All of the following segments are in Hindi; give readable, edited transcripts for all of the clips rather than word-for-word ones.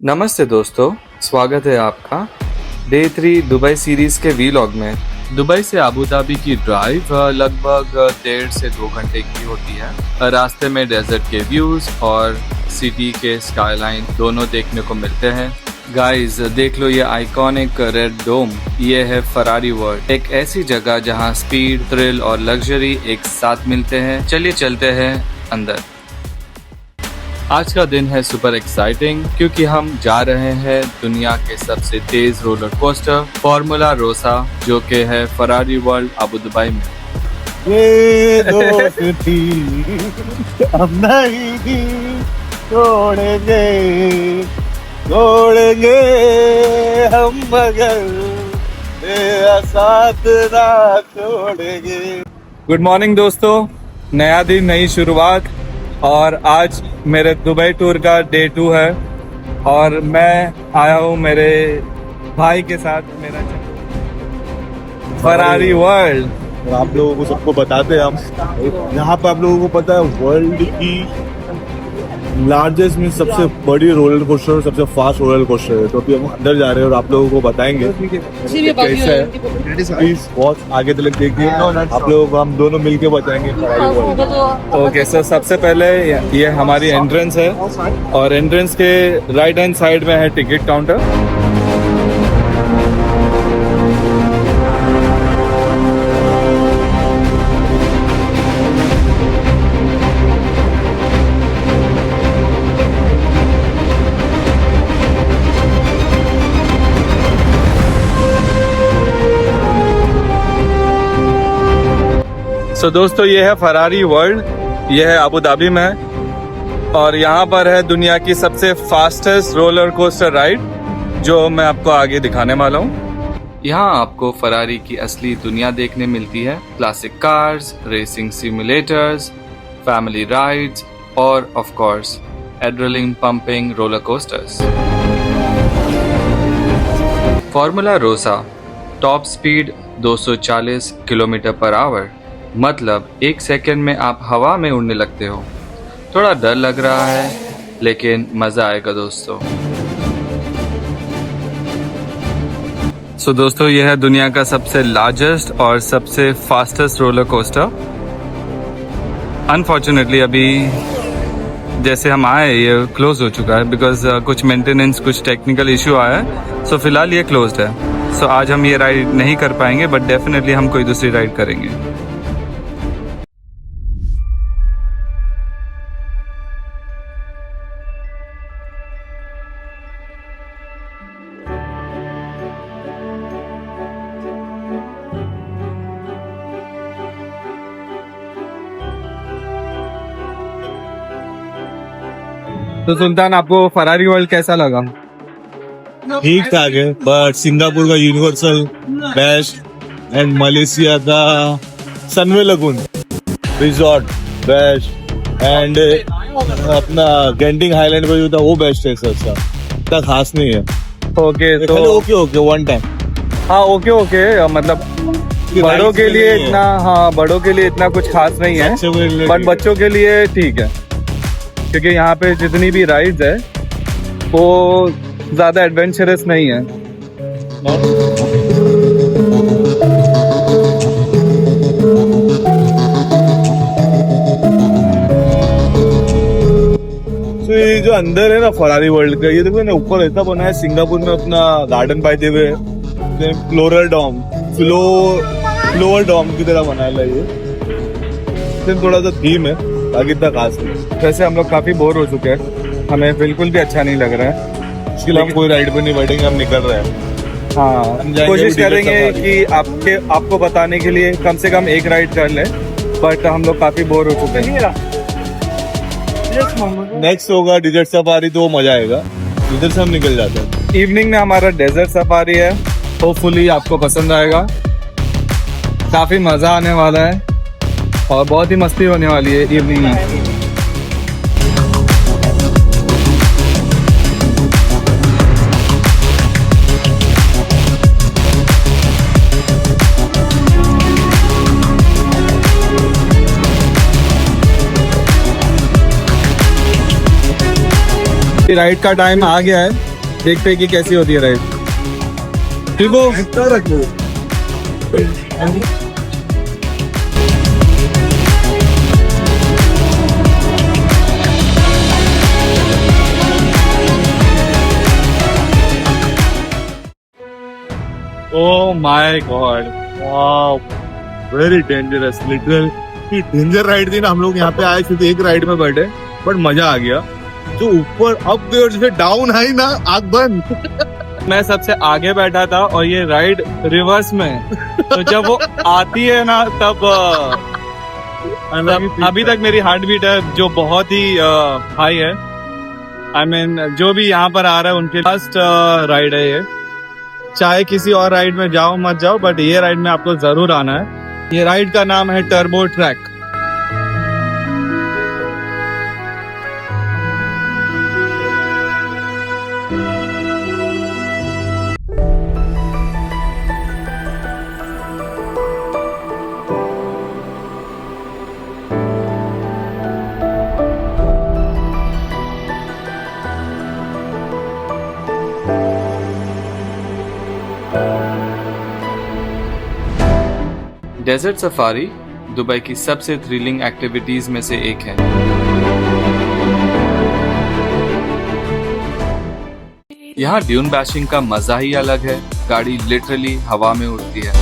नमस्ते दोस्तों, स्वागत है आपका डे 3 दुबई सीरीज के वीलॉग में। दुबई से अबू धाबी की ड्राइव लगभग 1.5 से 2 घंटे की होती है। रास्ते में डेजर्ट के व्यूज और सिटी के स्काईलाइन दोनों देखने को मिलते हैं। गाइस देख लो ये आइकॉनिक रेड डोम, ये है फरारी वर्ल्ड, एक ऐसी जगह जहां स्पीड, थ्रिल और लग्जरी एक साथ मिलते हैं। चलिए चलते हैं अंदर। आज का दिन है सुपर एक्साइटिंग क्योंकि हम जा रहे हैं दुनिया के सबसे तेज रोलर कोस्टर फॉर्मूला रोसा, जो कि है फरारी वर्ल्ड अबू धाबी में। ये दोस्ती हम नहीं छोड़ेंगे हम, मगर तेरा साथ ना छोड़ेंगे। गुड मॉर्निंग दोस्तों, नया दिन, नई शुरुआत। और आज मेरे दुबई टूर का डे 2 है और मैं आया हूँ मेरे भाई के साथ मेरा फरारी वर्ल्ड। और आप लोगों को सबको बताते हैं हम यहाँ पर, आप लोगों को पता है वर्ल्ड की लार्जेस्ट में सबसे बड़ी रोलर कोस्टर, सबसे फास्ट रोलर कोस्टर है। तो अभी हम अंदर जा रहे हैं और आप लोगों को बताएंगे कैसा है। प्लीज बहुत आगे तक देखिए, आप लोगों को हम दोनों मिलके बताएंगे फरारी वर्ल्ड। ओके सर, सबसे पहले ये हमारी एंट्रेंस है और एंट्रेंस के राइट हैंड साइड में है टिकट काउंटर। तो दोस्तों ये है फरारी वर्ल्ड, ये है अबू धाबी में और यहाँ पर है दुनिया की सबसे फास्टेस्ट रोलर कोस्टर राइड, जो मैं आपको आगे दिखाने वाला हूँ। यहाँ आपको फरारी की असली दुनिया देखने मिलती है। Classic cars, racing simulators, family rides और of course adrenaline pumping roller coasters. Formula Rossa top speed 240 kilometre per hour, मतलब 1 सेकंड में आप हवा में उड़ने लगते हो। थोड़ा डर लग रहा है लेकिन मजा आएगा दोस्तों। सो दोस्तों ये है दुनिया का सबसे लार्जेस्ट और सबसे फास्टेस्ट रोलर कोस्टर। अनफॉर्चुनेटली अभी जैसे हम आए ये क्लोज हो चुका है बिकॉज कुछ मेंटेनेंस, कुछ टेक्निकल इशू आया है। सो फिलहाल ये क्लोज्ड है। सो आज हम ये राइड नहीं कर पाएंगे, बट डेफिनेटली हम कोई दूसरी राइड करेंगे। तो सुल्तान, आपको फरारी वर्ल्ड कैसा लगा? ठीक ठाक है, बट सिंगापुर का यूनिवर्सल बेस्ट एंड मलेशिया का सनवे लगून रिजॉर्ट बेस्ट एंड अपना गेंटिंग हाईलैंड पर जो था वो बेस्ट है। सर इतना खास नहीं है। ओके तो ओके वन टाइम। हाँ ओके मतलब बड़ों के लिए इतना, हाँ बड़ों के लिए इतना कुछ खास नहीं है, बट बच्चों के लिए ठीक है क्योंकि यहाँ पे जितनी भी राइड्स है वो ज्यादा एडवेंचरस नहीं है। तो ये जो अंदर है ना फरारी वर्ल्ड का, ये देखो ना ऊपर ऐसा बना है सिंगापुर में अपना गार्डन पाते हुए फ्लोरल डॉम, फ्लोर डॉम की तरह बनाया है। ये थोड़ा सा थीम है, बाकी इतना खास नहीं। वैसे हम लोग काफी बोर हो चुके हैं, हमें बिल्कुल भी अच्छा नहीं लग रहा है, इसके लिए हम कोई राइड पे नहीं बैठेंगे, हम निकल रहे हैं। हाँ कोशिश करेंगे कि आपको बताने के लिए कम से कम एक राइड कर लें, बट हम लोग काफी बोर हो चुके हैं। नेक्स्ट होगा डिजर्ट सफारी, तो मजा आएगा, इधर से हम निकल जाते हैं। इवनिंग में हमारा डेजर्ट सफारी है, होपफुली आपको पसंद आएगा। काफी मजा आने वाला है और बहुत ही मस्ती होने वाली है इवनिंग में। राइड का टाइम आ गया है देखते हैं कि कैसी होती है राइड। ठीक हो? Oh my God! Wow! Very dangerous, literal danger ride थी ना। हम लोग यहाँ पे आए सिर्फ एक राइड में बैठे, बट मजा आ गया। जो ऊपर अप गए और जैसे डाउन आई ना, आग बंद। मैं सबसे आगे बैठा था और ये राइड रिवर्स में है। तो जब वो आती है ना तब अभी तक मेरी हार्ट बीट है जो बहुत ही हाई है। आई मीन जो भी यहाँ पर आ रहा है उनके फर्स्ट राइड है ये। चाहे किसी और राइड में जाओ मत जाओ, बट ये राइड में आपको जरूर आना है। ये राइड का नाम है turbo track. Desert safari Dubai की सबसे थ्रिलिंग एक्टिविटीज में से एक है। यहाँ ड्यून बैशिंग का मजा ही अलग है। गाड़ी लिटरली हवा में उड़ती है।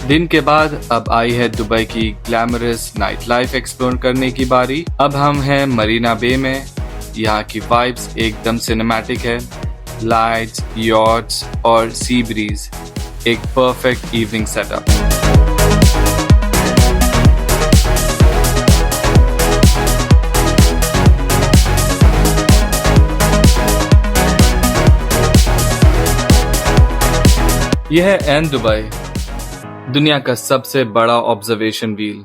दिन के बाद अब आई है दुबई की ग्लैमरस नाइट लाइफ एक्सप्लोर करने की बारी। अब हम हैं मरीना बे में। यहाँ की वाइब्स एकदम सिनेमैटिक है। लाइट्स, यॉट्स और सी ब्रीज, एक परफेक्ट इवनिंग सेटअप। यह है एन दुबई, दुनिया का सबसे बड़ा ऑब्जर्वेशन व्हील।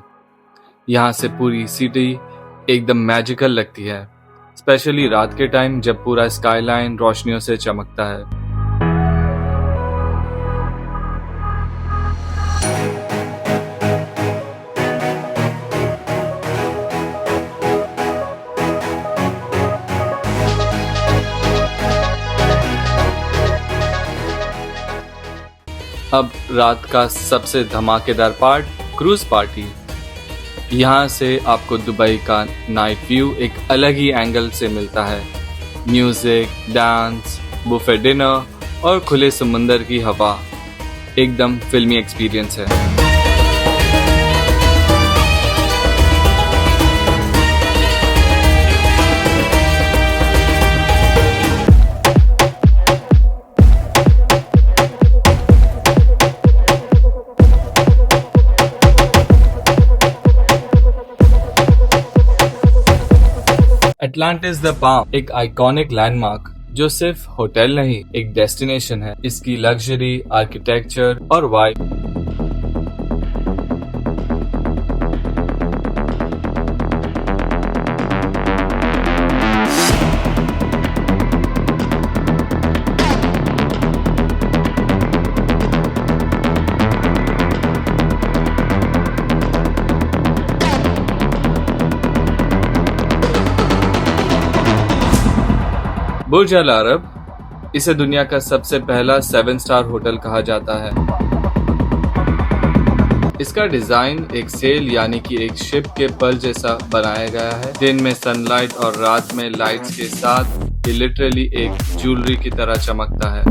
यहाँ से पूरी सिटी एकदम मैजिकल लगती है, स्पेशली रात के टाइम जब पूरा स्काईलाइन रोशनियों से चमकता है। अब रात का सबसे धमाकेदार पार्ट, क्रूज पार्टी। यहाँ से आपको दुबई का नाइट व्यू एक अलग ही एंगल से मिलता है। म्यूजिक, डांस, बुफे डिनर और खुले समुंदर की हवा, एकदम फिल्मी एक्सपीरियंस है। एटलांटिस द पाम एक आइकॉनिक लैंडमार्क जो सिर्फ होटल नहीं, एक डेस्टिनेशन है। इसकी लग्जरी, आर्किटेक्चर और वाइब बुर्ज अल अरब, इसे दुनिया का सबसे पहला 7 स्टार होटल कहा जाता है। इसका डिजाइन एक सेल यानी कि एक शिप के पल जैसा बनाया गया है। दिन में सनलाइट और रात में लाइट्स के साथ ये लिटरली एक ज्वेलरी की तरह चमकता है।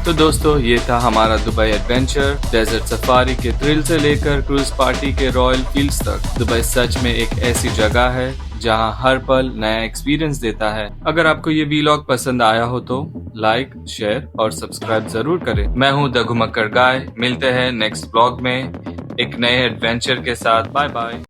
तो दोस्तों, ये था हमारा दुबई एडवेंचर। डेजर्ट सफारी के थ्रिल से लेकर क्रूज पार्टी के रॉयल फील्स तक, दुबई सच में एक ऐसी जगह है जहां हर पल नया एक्सपीरियंस देता है। अगर आपको ये वीलॉग पसंद आया हो तो लाइक, शेयर और सब्सक्राइब जरूर करें। मैं हूं द घुमक्कड़ गाय। मिलते हैं नेक्स्ट ब्लॉग में एक नए एडवेंचर के साथ। Bye bye.